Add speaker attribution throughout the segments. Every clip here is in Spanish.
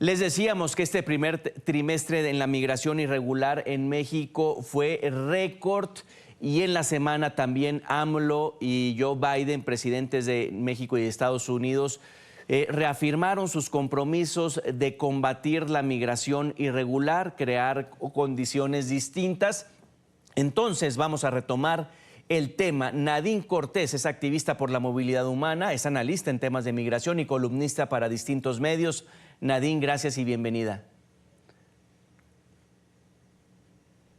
Speaker 1: Les decíamos que este primer trimestre en la migración irregular en México fue récord y en la semana también AMLO y Joe Biden, presidentes de México y de Estados Unidos, reafirmaron sus compromisos de combatir la migración irregular, crear condiciones distintas. Entonces vamos a retomar el tema. Nadine Cortés es activista por la movilidad humana, es analista en temas de migración y columnista para distintos medios. Nadine, gracias y bienvenida.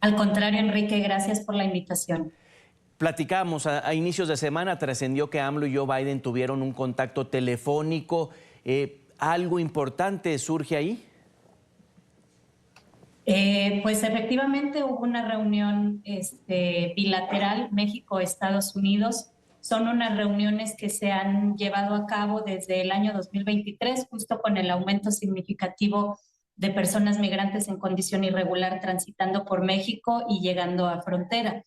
Speaker 2: Al contrario, Enrique, gracias por la invitación.
Speaker 1: Platicamos a inicios de semana, trascendió que AMLO y Joe Biden tuvieron un contacto telefónico. ¿Algo importante surge ahí?
Speaker 2: Pues efectivamente hubo una reunión bilateral México-Estados Unidos. Son unas reuniones que se han llevado a cabo desde el año 2023, justo con el aumento significativo de personas migrantes en condición irregular transitando por México y llegando a frontera.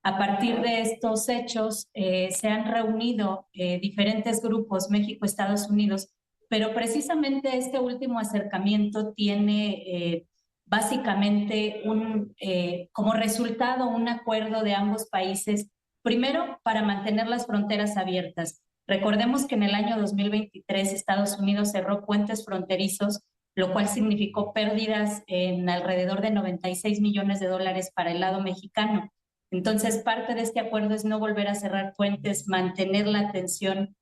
Speaker 2: A partir de estos hechos se han reunido diferentes grupos México-Estados Unidos, pero precisamente este último acercamiento tiene básicamente como resultado un acuerdo de ambos países, primero para mantener las fronteras abiertas. Recordemos que en el año 2023 Estados Unidos cerró puentes fronterizos, lo cual significó pérdidas en alrededor de 96 millones de dólares para el lado mexicano. Entonces, parte de este acuerdo es no volver a cerrar puentes, mantener la atención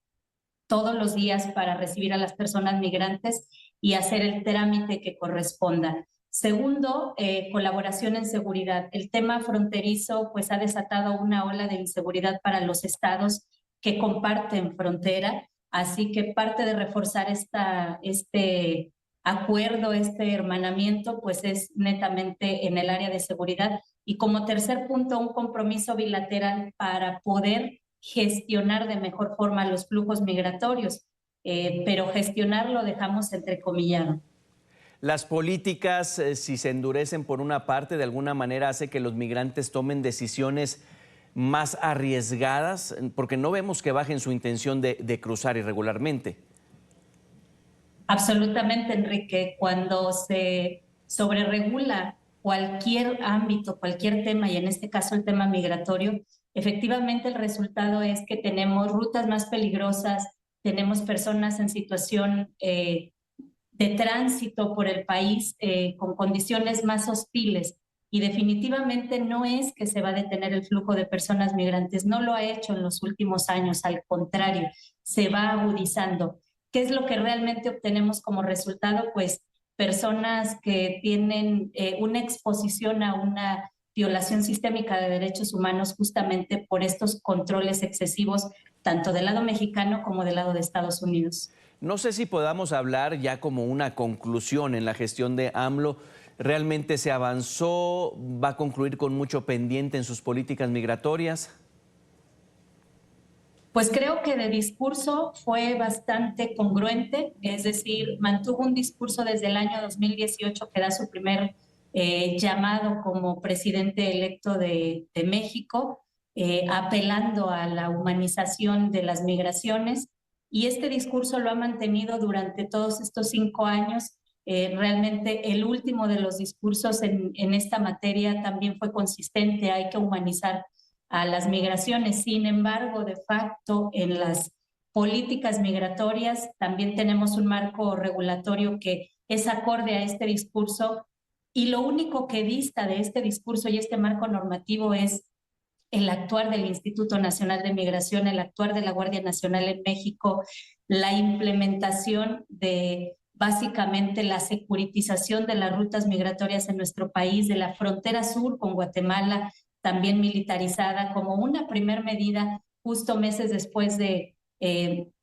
Speaker 2: todos los días para recibir a las personas migrantes y hacer el trámite que corresponda. Segundo, colaboración en seguridad. El tema fronterizo pues ha desatado una ola de inseguridad para los estados que comparten frontera, así que parte de reforzar este acuerdo, este hermanamiento, pues es netamente en el área de seguridad. Y como tercer punto, un compromiso bilateral para poder gestionar de mejor forma los flujos migratorios, pero gestionarlo dejamos entrecomillado.
Speaker 1: Las políticas, si se endurecen por una parte, de alguna manera hace que los migrantes tomen decisiones más arriesgadas, porque no vemos que bajen su intención de cruzar irregularmente.
Speaker 2: Absolutamente, Enrique. Cuando se sobreregula cualquier ámbito, cualquier tema, y en este caso el tema migratorio, efectivamente el resultado es que tenemos rutas más peligrosas, tenemos personas en situación de tránsito por el país con condiciones más hostiles, y definitivamente no es que se va a detener el flujo de personas migrantes, no lo ha hecho en los últimos años, al contrario, se va agudizando. ¿Qué es lo que realmente obtenemos como resultado? Pues personas que tienen una exposición a una violación sistémica de derechos humanos justamente por estos controles excesivos, tanto del lado mexicano como del lado de Estados Unidos.
Speaker 1: No sé si podamos hablar ya como una conclusión en la gestión de AMLO. ¿Realmente se avanzó? ¿Va a concluir con mucho pendiente en sus políticas migratorias?
Speaker 2: Pues creo que de discurso fue bastante congruente, es decir, mantuvo un discurso desde el año 2018 que da su primer llamado como presidente electo de México, apelando a la humanización de las migraciones, y este discurso lo ha mantenido durante todos estos 5 años. Realmente el último de los discursos en esta materia también fue consistente, hay que humanizar a las migraciones. Sin embargo, de facto, en las políticas migratorias también tenemos un marco regulatorio que es acorde a este discurso, y lo único que dista de este discurso y este marco normativo es el actuar del Instituto Nacional de Migración, el actuar de la Guardia Nacional en México, la implementación de básicamente la securitización de las rutas migratorias en nuestro país, de la frontera sur con Guatemala, también militarizada, como una primer medida justo meses después de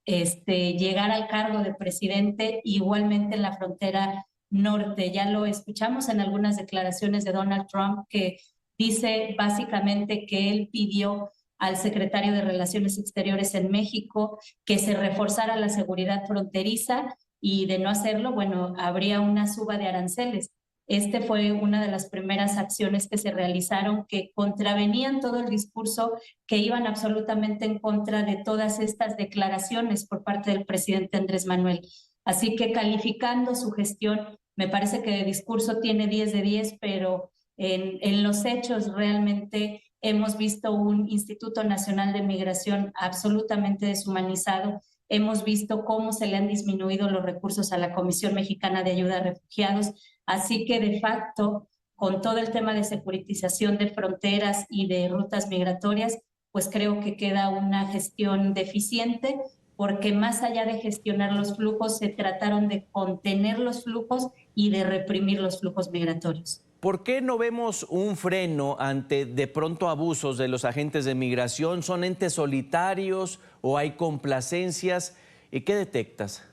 Speaker 2: llegar al cargo de presidente, igualmente en la frontera norte. Ya lo escuchamos en algunas declaraciones de Donald Trump, que dice básicamente que él pidió al secretario de Relaciones Exteriores en México que se reforzara la seguridad fronteriza, y de no hacerlo, bueno, habría una suba de aranceles. Este fue una de las primeras acciones que se realizaron, que contravenían todo el discurso, que iban absolutamente en contra de todas estas declaraciones por parte del presidente Andrés Manuel. Así que calificando su gestión, me parece que el discurso tiene 10 de 10, pero en los hechos realmente hemos visto un Instituto Nacional de Migración absolutamente deshumanizado. Hemos visto cómo se le han disminuido los recursos a la Comisión Mexicana de Ayuda a Refugiados. Así que de facto, con todo el tema de securitización de fronteras y de rutas migratorias, pues creo que queda una gestión deficiente, porque más allá de gestionar los flujos, se trataron de contener los flujos y de reprimir los flujos migratorios.
Speaker 1: ¿Por qué no vemos un freno ante de pronto abusos de los agentes de migración? ¿Son entes solitarios o hay complacencias? ¿Y qué detectas?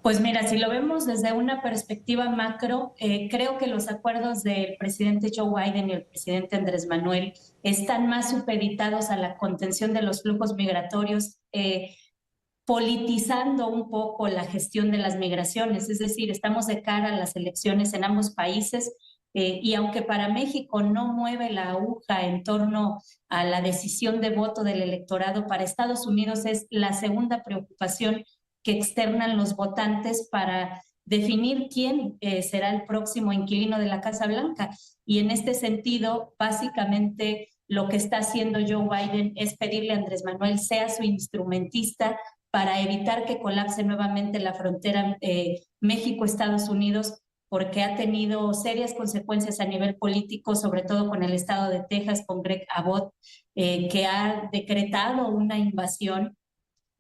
Speaker 2: Pues mira, si lo vemos desde una perspectiva macro, creo que los acuerdos del presidente Joe Biden y el presidente Andrés Manuel están más supeditados a la contención de los flujos migratorios, politizando un poco la gestión de las migraciones. Es decir, estamos de cara a las elecciones en ambos países, y aunque para México no mueve la aguja en torno a la decisión de voto del electorado, para Estados Unidos es la segunda preocupación que externan los votantes para definir quién será el próximo inquilino de la Casa Blanca. Y en este sentido, básicamente lo que está haciendo Joe Biden es pedirle a Andrés Manuel sea su instrumentista para evitar que colapse nuevamente la frontera México-Estados Unidos, porque ha tenido serias consecuencias a nivel político, sobre todo con el estado de Texas, con Greg Abbott, que ha decretado una invasión,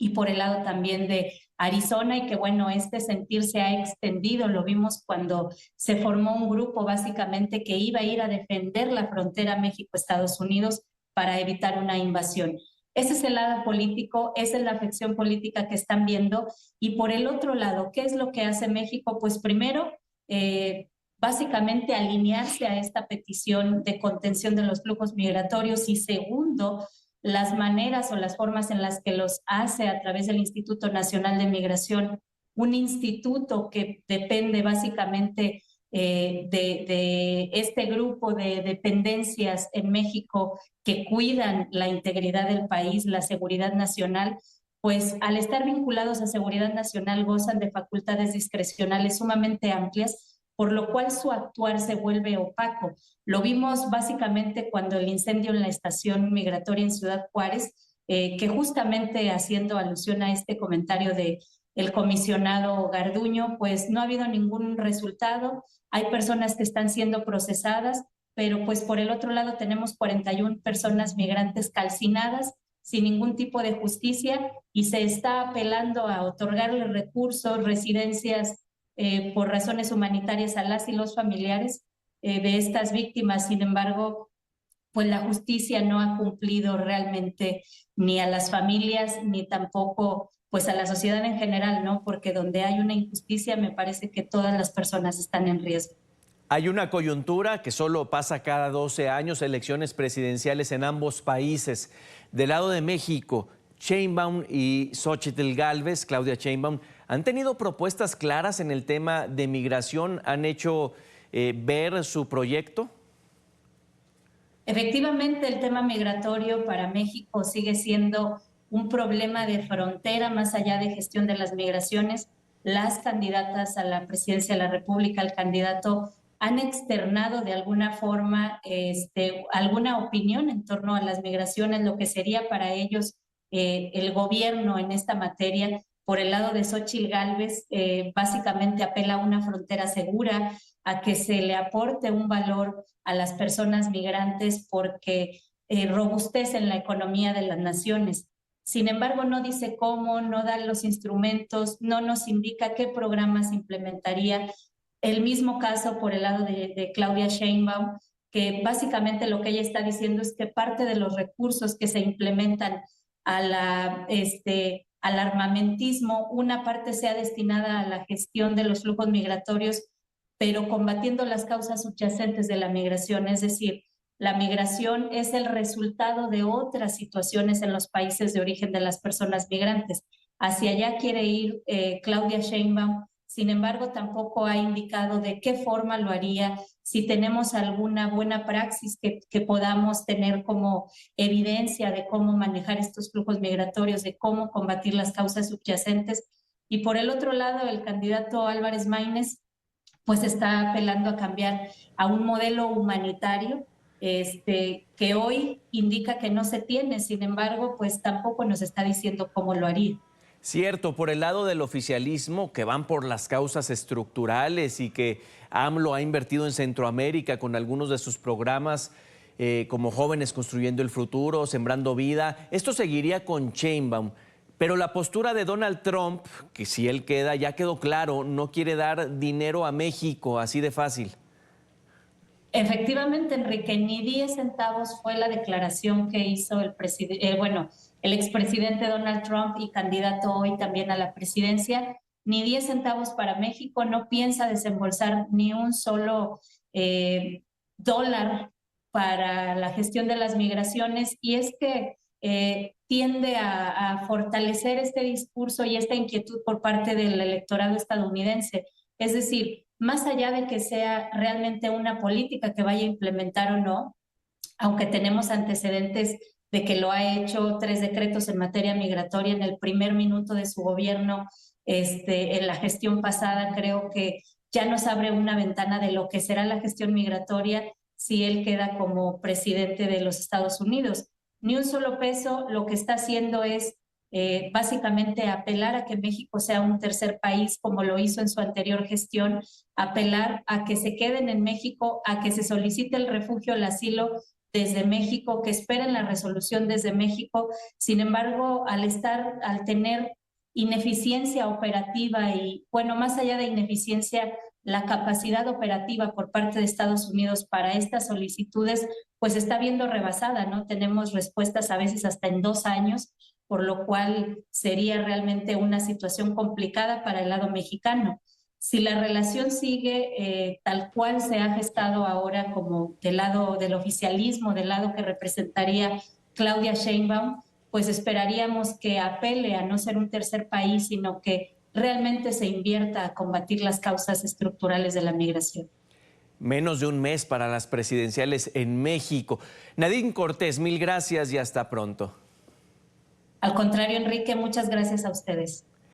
Speaker 2: y por el lado también de Arizona, y que bueno, este sentir se ha extendido. Lo vimos cuando se formó un grupo básicamente que iba a ir a defender la frontera México-Estados Unidos para evitar una invasión. Ese es el lado político, esa es la afección política que están viendo. Y por el otro lado, ¿qué es lo que hace México? Pues primero, básicamente alinearse a esta petición de contención de los flujos migratorios, y segundo, las maneras o las formas en las que los hace a través del Instituto Nacional de Migración, un instituto que depende básicamente de este grupo de dependencias en México que cuidan la integridad del país, la seguridad nacional. Pues al estar vinculados a seguridad nacional gozan de facultades discrecionales sumamente amplias, por lo cual su actuar se vuelve opaco. Lo vimos básicamente cuando el incendio en la estación migratoria en Ciudad Juárez, que justamente haciendo alusión a este comentario de el comisionado Garduño, pues no ha habido ningún resultado. Hay personas que están siendo procesadas, pero pues por el otro lado tenemos 41 personas migrantes calcinadas sin ningún tipo de justicia, y se está apelando a otorgarle recursos, residencias por razones humanitarias a las y los familiares de estas víctimas. Sin embargo, pues la justicia no ha cumplido realmente ni a las familias ni tampoco pues a la sociedad en general, ¿no? Porque donde hay una injusticia me parece que todas las personas están en riesgo.
Speaker 1: Hay una coyuntura que solo pasa cada 12 años, elecciones presidenciales en ambos países. Del lado de México, Sheinbaum y Xóchitl Gálvez, Claudia Sheinbaum, han tenido propuestas claras en el tema de migración, han hecho ver su proyecto.
Speaker 2: Efectivamente, el tema migratorio para México sigue siendo un problema de frontera más allá de gestión de las migraciones. Las candidatas a la presidencia de la República, el candidato, han externado de alguna forma alguna opinión en torno a las migraciones, lo que sería para ellos el gobierno en esta materia. Por el lado de Xóchitl Gálvez, básicamente apela a una frontera segura, a que se le aporte un valor a las personas migrantes porque robustecen la economía de las naciones. Sin embargo, no dice cómo, no da los instrumentos, no nos indica qué programas implementaría. El mismo caso por el lado de Claudia Sheinbaum, que básicamente lo que ella está diciendo es que parte de los recursos que se implementan al armamentismo, una parte sea destinada a la gestión de los flujos migratorios, pero combatiendo las causas subyacentes de la migración. Es decir, la migración es el resultado de otras situaciones en los países de origen de las personas migrantes. Hacia allá quiere ir Claudia Sheinbaum. Sin embargo, tampoco ha indicado de qué forma lo haría, si tenemos alguna buena praxis que podamos tener como evidencia de cómo manejar estos flujos migratorios, de cómo combatir las causas subyacentes. Y por el otro lado, el candidato Álvarez Maínez pues está apelando a cambiar a un modelo humanitario que hoy indica que no se tiene, sin embargo, pues tampoco nos está diciendo cómo lo haría.
Speaker 1: Cierto, por el lado del oficialismo, que van por las causas estructurales y que AMLO ha invertido en Centroamérica con algunos de sus programas como Jóvenes Construyendo el Futuro, Sembrando Vida. Esto seguiría con Sheinbaum. Pero la postura de Donald Trump, que si él queda, ya quedó claro, no quiere dar dinero a México así de fácil.
Speaker 2: Efectivamente, Enrique, ni 10 centavos fue la declaración que hizo el expresidente Donald Trump y candidato hoy también a la presidencia. Ni 10 centavos para México, no piensa desembolsar ni un solo dólar para la gestión de las migraciones, y es que tiende a fortalecer este discurso y esta inquietud por parte del electorado estadounidense. Es decir, más allá de que sea realmente una política que vaya a implementar o no, aunque tenemos antecedentes de que lo ha hecho 3 decretos en materia migratoria en el primer minuto de su gobierno, en la gestión pasada, creo que ya nos abre una ventana de lo que será la gestión migratoria si él queda como presidente de los Estados Unidos. Ni un solo peso, lo que está haciendo es básicamente apelar a que México sea un tercer país, como lo hizo en su anterior gestión, apelar a que se queden en México, a que se solicite el refugio, el asilo desde México, que esperen la resolución desde México. Sin embargo, al tener ineficiencia operativa y, bueno, más allá de ineficiencia, la capacidad operativa por parte de Estados Unidos para estas solicitudes, pues está viendo rebasada, ¿no? Tenemos respuestas a veces hasta en 2 años, por lo cual sería realmente una situación complicada para el lado mexicano. Si la relación sigue tal cual se ha gestado ahora como del lado del oficialismo, del lado que representaría Claudia Sheinbaum, pues esperaríamos que apele a no ser un tercer país, sino que realmente se invierta a combatir las causas estructurales de la migración.
Speaker 1: Menos de un mes para las presidenciales en México. Nadine Cortés, mil gracias y hasta pronto.
Speaker 2: Al contrario, Enrique, muchas gracias a ustedes.